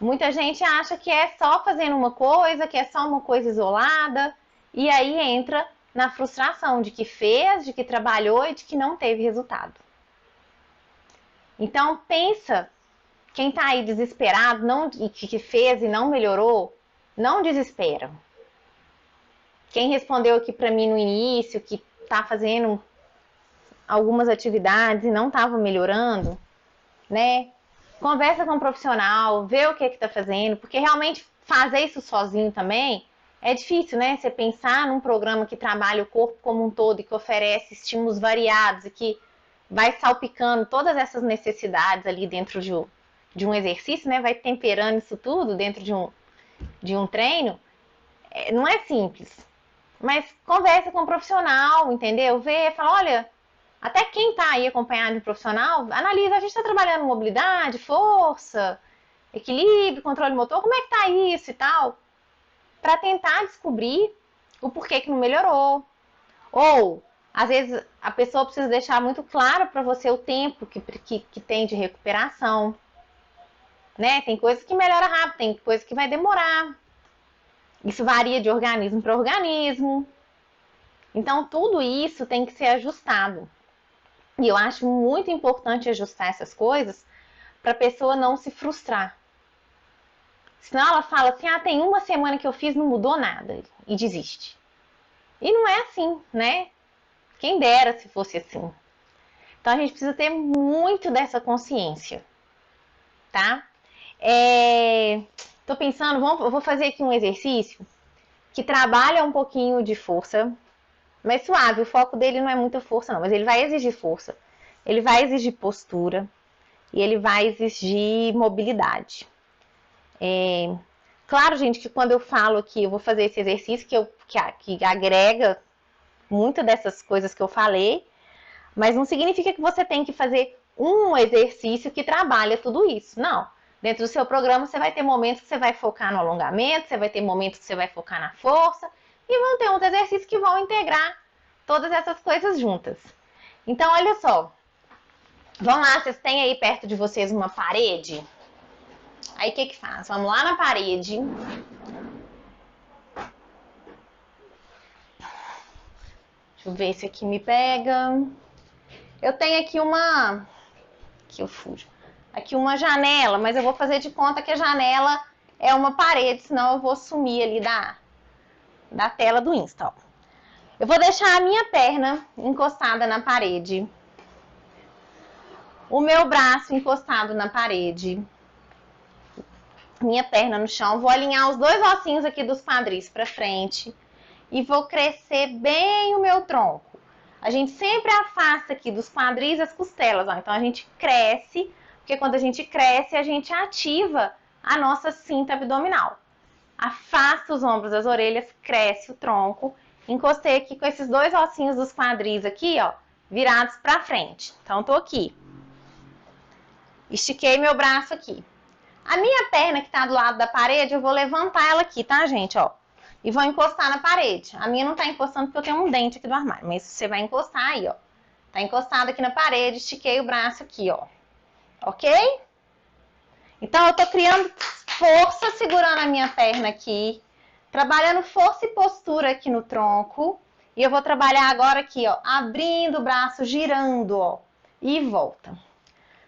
Speaker 1: Muita gente acha que é só fazendo uma coisa, que é só uma coisa isolada, e aí entra na frustração de que fez, de que trabalhou e de que não teve resultado. Então pensa, quem está aí desesperado, que fez e não melhorou, não desespera. Quem respondeu aqui para mim no início, que está fazendo algumas atividades e não estava melhorando, né? Conversa com um profissional, vê o que está fazendo, porque realmente fazer isso sozinho também é difícil, né? Você pensar num programa que trabalha o corpo como um todo e que oferece estímulos variados e que vai salpicando todas essas necessidades ali dentro de um exercício, né? Vai temperando isso tudo dentro de um treino. Não é simples. Mas conversa com um profissional, entendeu? Vê, fala, olha, até quem está aí acompanhado de um profissional, analisa, a gente está trabalhando mobilidade, força, equilíbrio, controle motor, como é que tá isso e tal, para tentar descobrir o porquê que não melhorou. Ou, às vezes, a pessoa precisa deixar muito claro para você o tempo que tem de recuperação, né? Tem coisas que melhora rápido, tem coisas que vai demorar. Isso varia de organismo para organismo. Então, tudo isso tem que ser ajustado. E eu acho muito importante ajustar essas coisas para a pessoa não se frustrar. Senão ela fala assim, tem uma semana que eu fiz, não mudou nada, e desiste. E não é assim, né? Quem dera se fosse assim. Então a gente precisa ter muito dessa consciência, tá? Tô pensando, eu vou fazer aqui um exercício que trabalha um pouquinho de força, mas suave, o foco dele não é muita força não, mas ele vai exigir força, ele vai exigir postura e ele vai exigir mobilidade. Claro, gente, que quando eu falo aqui, eu vou fazer esse exercício que agrega muito dessas coisas que eu falei, mas não significa que você tem que fazer um exercício que trabalha tudo isso. Não. Dentro do seu programa, você vai ter momentos que você vai focar no alongamento, você vai ter momentos que você vai focar na força, e vão ter uns exercícios que vão integrar todas essas coisas juntas. Então, olha só. Vamos lá, vocês têm aí perto de vocês uma parede? Aí, o que faz? Vamos lá na parede. Deixa eu ver se aqui me pega. Eu tenho aqui uma... Aqui eu fujo. Aqui uma janela, mas eu vou fazer de conta que a janela é uma parede, senão eu vou sumir ali da tela do Insta. Ó. Eu vou deixar a minha perna encostada na parede. O meu braço encostado na parede. Minha perna no chão. Vou alinhar os dois ossinhos aqui dos quadris para frente. E vou crescer bem o meu tronco. A gente sempre afasta aqui dos quadris as costelas, ó. Então a gente cresce, porque quando a gente cresce, a gente ativa a nossa cinta abdominal. Afasta os ombros das orelhas, cresce o tronco. Encostei aqui com esses dois ossinhos dos quadris aqui, ó, virados para frente. Então tô aqui. Estiquei meu braço aqui. A minha perna que tá do lado da parede, eu vou levantar ela aqui, tá, gente? Ó. E vou encostar na parede. A minha não tá encostando porque eu tenho um dente aqui do armário. Mas você vai encostar aí, ó. Tá encostado aqui na parede, estiquei o braço aqui, ó. Ok? Então, eu tô criando força segurando a minha perna aqui. Trabalhando força e postura aqui no tronco. E eu vou trabalhar agora aqui, ó. Abrindo o braço, girando, ó. E volta.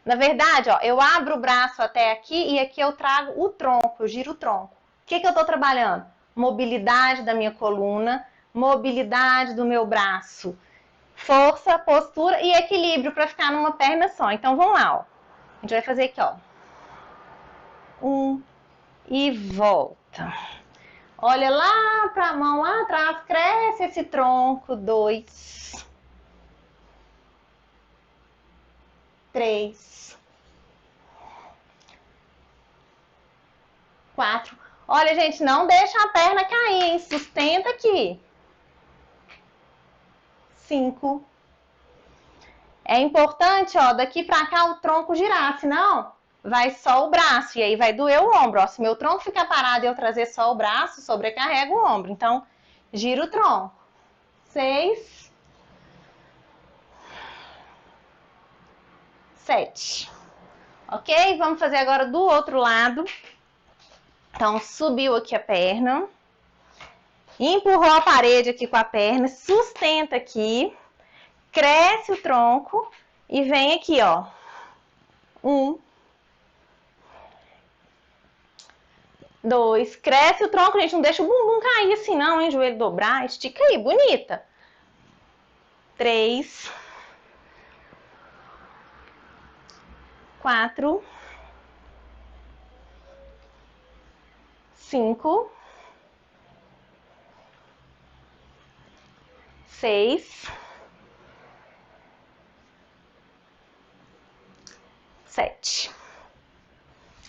Speaker 1: Na verdade, ó, eu abro o braço até aqui e aqui eu trago o tronco, eu giro o tronco. O que eu tô trabalhando? Mobilidade da minha coluna, mobilidade do meu braço, força, postura e equilíbrio para ficar numa perna só. Então, vamos lá, ó. A gente vai fazer aqui, ó. 1 e volta. Olha lá para a mão lá atrás, cresce esse tronco. 2, 3, 4. Olha, gente, não deixa a perna cair, hein? Sustenta aqui. 5. É importante, ó, daqui pra cá o tronco girar, senão vai só o braço e aí vai doer o ombro, ó. Se meu tronco ficar parado e eu trazer só o braço, sobrecarrega o ombro. Então, gira o tronco. 6. 7. Ok? Vamos fazer agora do outro lado. Então, subiu aqui a perna. Empurrou a parede aqui com a perna. Sustenta aqui. Cresce o tronco. E vem aqui, ó. 1. 2. Cresce o tronco, gente. Não deixa o bumbum cair assim, não, hein? Joelho dobrar. Estica aí, bonita. 3. 4. 5. 6. 7.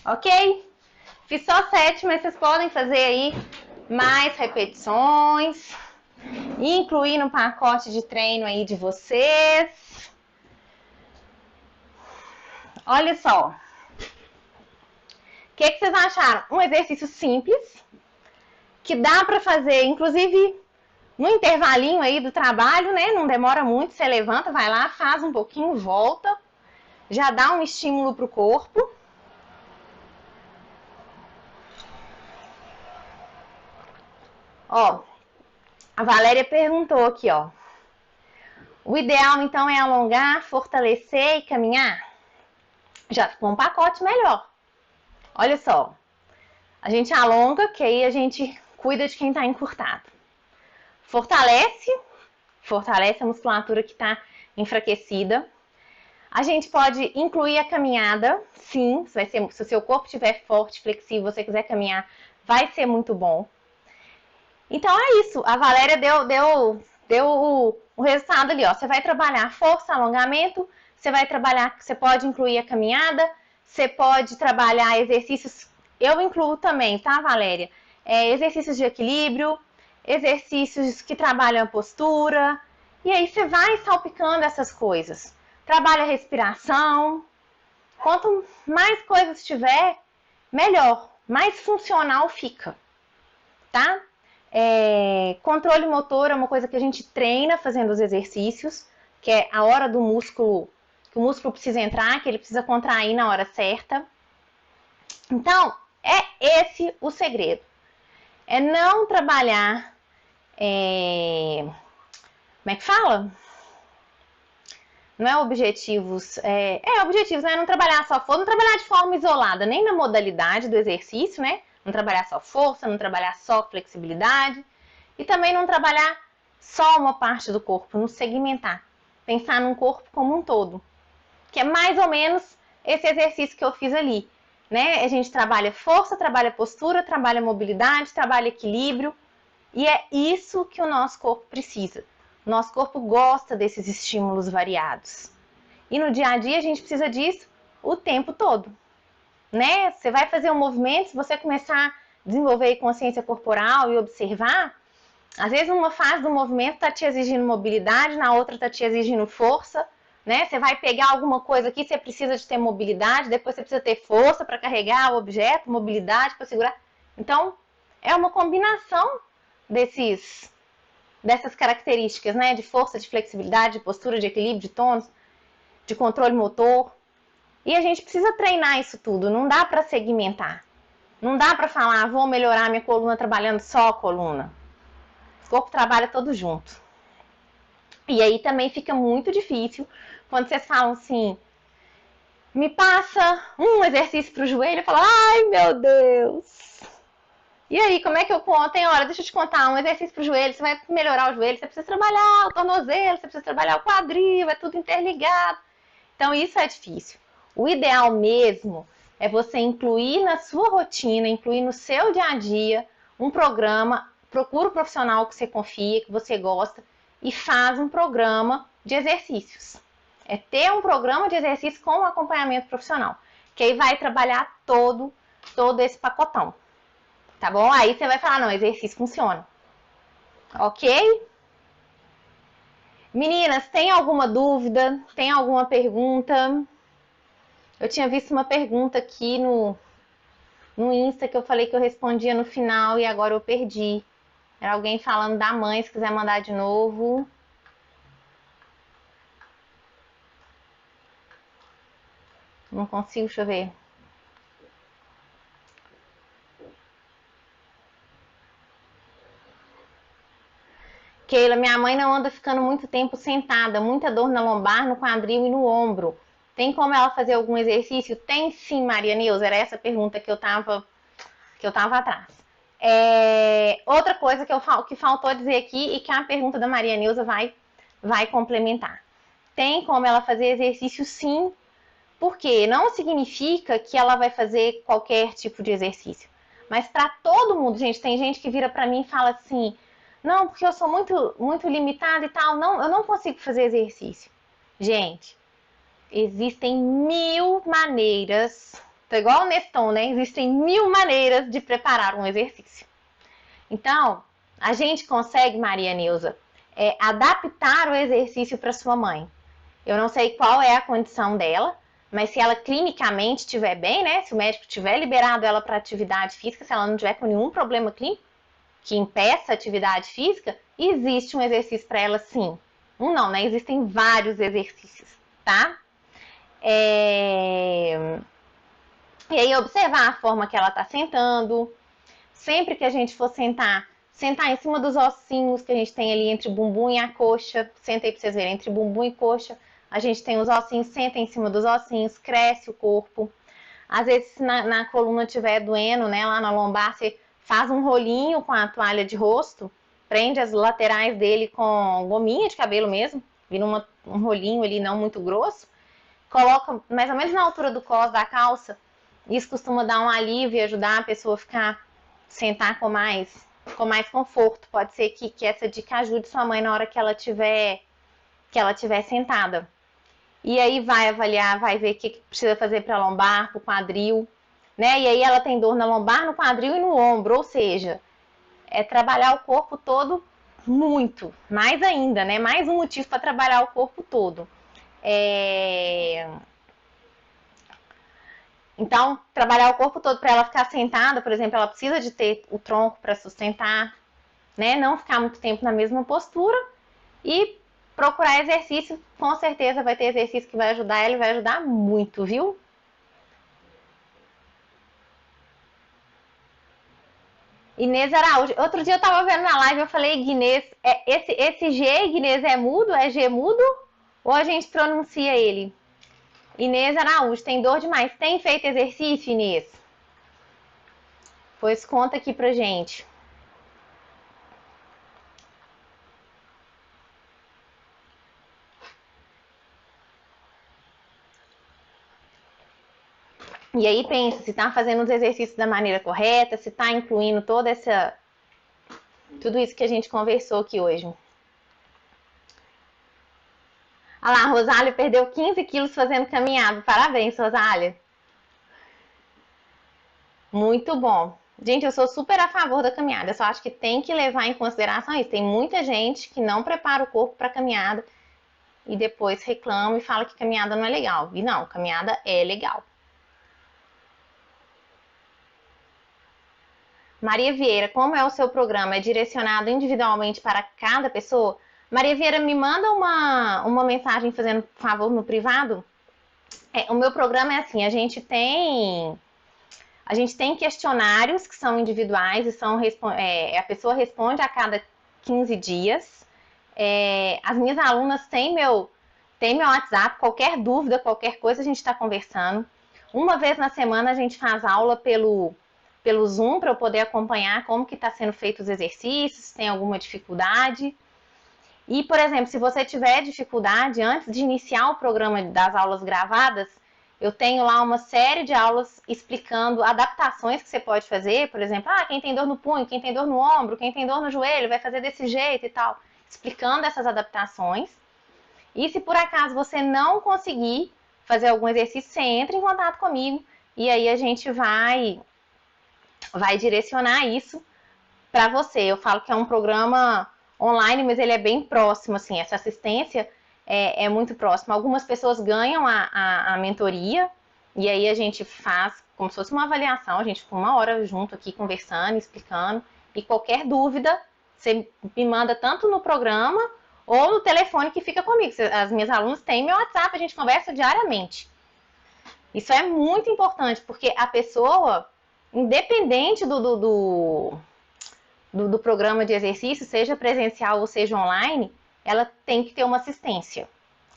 Speaker 1: Ok? Fiz só 7, mas vocês podem fazer aí mais repetições. Incluir no pacote de treino aí de vocês. Olha só. O que vocês acharam? Um exercício simples, que dá pra fazer, inclusive, no intervalinho aí do trabalho, né? Não demora muito, você levanta, vai lá, faz um pouquinho, volta. Já dá um estímulo pro corpo. Ó, a Valéria perguntou aqui, ó. O ideal, então, é alongar, fortalecer e caminhar? Já ficou um pacote melhor. Olha só. A gente alonga, que aí a gente cuida de quem tá encurtado. Fortalece a musculatura que tá enfraquecida. A gente pode incluir a caminhada, sim, se o seu corpo estiver forte, flexível, você quiser caminhar, vai ser muito bom. Então é isso, a Valéria deu o resultado ali, ó. Você vai trabalhar força, alongamento, você pode incluir a caminhada, você pode trabalhar exercícios, eu incluo também, tá, Valéria? Exercícios de equilíbrio, exercícios que trabalham a postura, e aí você vai salpicando essas coisas. Trabalha a respiração. Quanto mais coisas tiver, melhor, mais funcional fica, tá? Controle motor é uma coisa que a gente treina fazendo os exercícios, que é a hora do músculo, que o músculo precisa entrar, que ele precisa contrair na hora certa. Então, é esse o segredo. É não trabalhar... como é que fala? Não é objetivos... objetivos, né? Não trabalhar só força, não trabalhar de forma isolada, nem na modalidade do exercício, né? Não trabalhar só força, não trabalhar só flexibilidade. E também não trabalhar só uma parte do corpo, não segmentar. Pensar num corpo como um todo. Que é mais ou menos esse exercício que eu fiz ali, né? A gente trabalha força, trabalha postura, trabalha mobilidade, trabalha equilíbrio. E é isso que o nosso corpo precisa. O nosso corpo gosta desses estímulos variados. E no dia a dia a gente precisa disso o tempo todo, né? Você vai fazer um movimento, se você começar a desenvolver consciência corporal e observar, às vezes numa fase do movimento está te exigindo mobilidade, na outra está te exigindo força, né? Você vai pegar alguma coisa aqui, você precisa de ter mobilidade, depois você precisa ter força para carregar o objeto, mobilidade para segurar. Então, é uma combinação dessas características, né? De força, de flexibilidade, de postura, de equilíbrio, de tônus, de controle motor. E a gente precisa treinar isso tudo, não dá para segmentar. Não dá para falar, vou melhorar minha coluna trabalhando só a coluna. O corpo trabalha todo junto. E aí também fica muito difícil quando vocês falam assim, me passa um exercício para o joelho, eu falo, ai meu Deus. E aí, como é que eu conto? Tem hora, deixa eu te contar, um exercício para o joelho, você vai melhorar o joelho, você precisa trabalhar o tornozelo, você precisa trabalhar o quadril, é tudo interligado. Então isso é difícil. O ideal mesmo é você incluir na sua rotina, incluir no seu dia a dia um programa, procura um profissional que você confia, que você gosta e faz um programa de exercícios. É ter um programa de exercício com um acompanhamento profissional, que aí vai trabalhar todo esse pacotão, tá bom? Aí você vai falar, não, exercício funciona, ok? Meninas, tem alguma dúvida? Tem alguma pergunta? Eu tinha visto uma pergunta aqui no Insta que eu falei que eu respondia no final e agora eu perdi. Era alguém falando da mãe, se quiser mandar de novo. Não consigo, deixa eu ver. Keila, minha mãe não anda ficando muito tempo sentada, muita dor na lombar, no quadril e no ombro. Tem como ela fazer algum exercício? Tem sim, Maria Neuza, era essa pergunta que eu tava atrás. Outra coisa que faltou dizer aqui e que a pergunta da Maria Neuza vai complementar. Tem como ela fazer exercício sim, porque não significa que ela vai fazer qualquer tipo de exercício. Mas para todo mundo, gente, tem gente que vira para mim e fala assim, não, porque eu sou muito limitada e tal, não, eu não consigo fazer exercício. Gente, existem 1000 maneiras, tô igual o Neston, né? Existem 1000 maneiras de preparar um exercício. Então, a gente consegue, Maria Neuza, adaptar o exercício para sua mãe. Eu não sei qual é a condição dela, mas se ela clinicamente estiver bem, né? Se o médico tiver liberado ela para atividade física, se ela não tiver com nenhum problema clínico que impeça a atividade física, existe um exercício para ela sim. Não, né? Existem vários exercícios, tá? E aí observar a forma que ela está sentando. Sempre que a gente for sentar em cima dos ossinhos que a gente tem ali entre o bumbum e a coxa. Senta aí para vocês verem, entre bumbum e coxa. A gente tem os ossinhos, senta em cima dos ossinhos, cresce o corpo. Às vezes, se na coluna estiver doendo, né, lá na lombar, você faz um rolinho com a toalha de rosto, prende as laterais dele com gominha de cabelo mesmo, vira um rolinho ali não muito grosso, coloca mais ou menos na altura do cós da calça. Isso costuma dar um alívio e ajudar a pessoa a sentar com mais conforto. Pode ser que essa dica ajude sua mãe na hora que ela tiver sentada. E aí vai avaliar, vai ver o que precisa fazer para lombar, para o quadril, né? E aí ela tem dor na lombar, no quadril e no ombro, ou seja, é trabalhar o corpo todo muito, mais ainda, né? Mais um motivo para trabalhar o corpo todo. Então, trabalhar o corpo todo para ela ficar sentada, por exemplo, ela precisa de ter o tronco para sustentar, né? Não ficar muito tempo na mesma postura e procurar exercício, com certeza vai ter exercício que vai ajudar ela e vai ajudar muito, viu? Inês Araújo. Outro dia eu tava vendo na live, eu falei Inês, esse G, Inês, é mudo? É G mudo? Ou a gente pronuncia ele? Inês Araújo, tem dor demais. Tem feito exercício, Inês? Pois conta aqui pra gente. E aí pensa se tá fazendo os exercícios da maneira correta, se tá incluindo tudo isso que a gente conversou aqui hoje. Olha lá, a Rosália perdeu 15 quilos fazendo caminhada. Parabéns, Rosália. Muito bom. Gente, eu sou super a favor da caminhada. Eu só acho que tem que levar em consideração isso. Tem muita gente que não prepara o corpo para caminhada. e depois reclama e fala que caminhada não é legal. E não, caminhada é legal. Maria Vieira, como é o seu programa? É direcionado individualmente para cada pessoa? Maria Vieira, me manda uma mensagem fazendo favor no privado. O meu programa é assim, a gente tem questionários que são individuais e a pessoa responde a cada 15 dias. As minhas alunas têm meu WhatsApp, qualquer dúvida, qualquer coisa a gente está conversando. Uma vez na semana a gente faz aula pelo Zoom para eu poder acompanhar como que está sendo feito os exercícios, se tem alguma dificuldade. E, por exemplo, se você tiver dificuldade, antes de iniciar o programa das aulas gravadas, eu tenho lá uma série de aulas explicando adaptações que você pode fazer. Por exemplo, quem tem dor no punho, quem tem dor no ombro, quem tem dor no joelho, vai fazer desse jeito e tal. Explicando essas adaptações. E se por acaso você não conseguir fazer algum exercício, você entra em contato comigo e aí a gente vai direcionar isso para você. Eu falo que é um programa online, mas ele é bem próximo, assim, essa assistência é muito próxima. Algumas pessoas ganham a mentoria e aí a gente faz como se fosse uma avaliação, a gente fica 1 hora junto aqui conversando, explicando, e qualquer dúvida você me manda tanto no programa ou no telefone que fica comigo. As minhas alunas têm meu WhatsApp, a gente conversa diariamente. Isso é muito importante, porque a pessoa, independente do programa de exercício, seja presencial ou seja online, ela tem que ter uma assistência.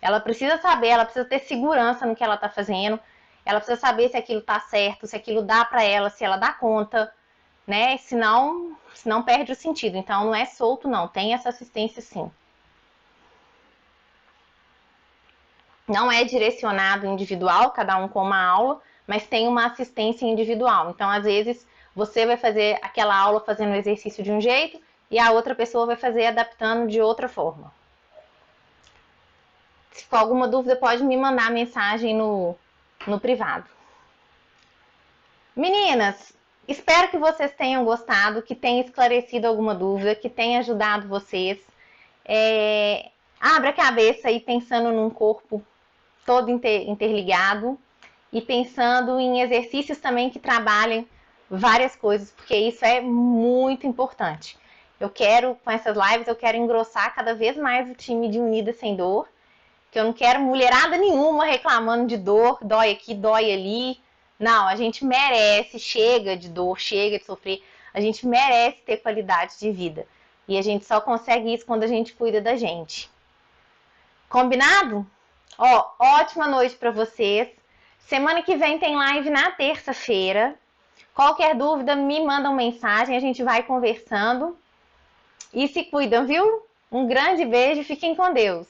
Speaker 1: Ela precisa saber, ela precisa ter segurança no que ela está fazendo, ela precisa saber se aquilo está certo, se aquilo dá para ela, se ela dá conta, né? Senão perde o sentido. Então não é solto não, tem essa assistência sim. Não é direcionado individual, cada um com uma aula, mas tem uma assistência individual. Então, às vezes, você vai fazer aquela aula fazendo o exercício de um jeito e a outra pessoa vai fazer adaptando de outra forma. Se for alguma dúvida, pode me mandar mensagem no privado. Meninas, espero que vocês tenham gostado, que tenha esclarecido alguma dúvida, que tenha ajudado vocês. Abra a cabeça aí pensando num corpo todo interligado e pensando em exercícios também que trabalhem várias coisas, porque isso é muito importante. Com essas lives, eu quero engrossar cada vez mais o time de Unidas Sem Dor, que eu não quero mulherada nenhuma reclamando de dor, dói aqui, dói ali. Não, a gente merece, chega de dor, chega de sofrer, a gente merece ter qualidade de vida. E a gente só consegue isso quando a gente cuida da gente. Combinado? Ótima noite para vocês. Semana que vem tem live na terça-feira. Qualquer dúvida, me manda uma mensagem, a gente vai conversando. E se cuidam, viu? Um grande beijo, fiquem com Deus.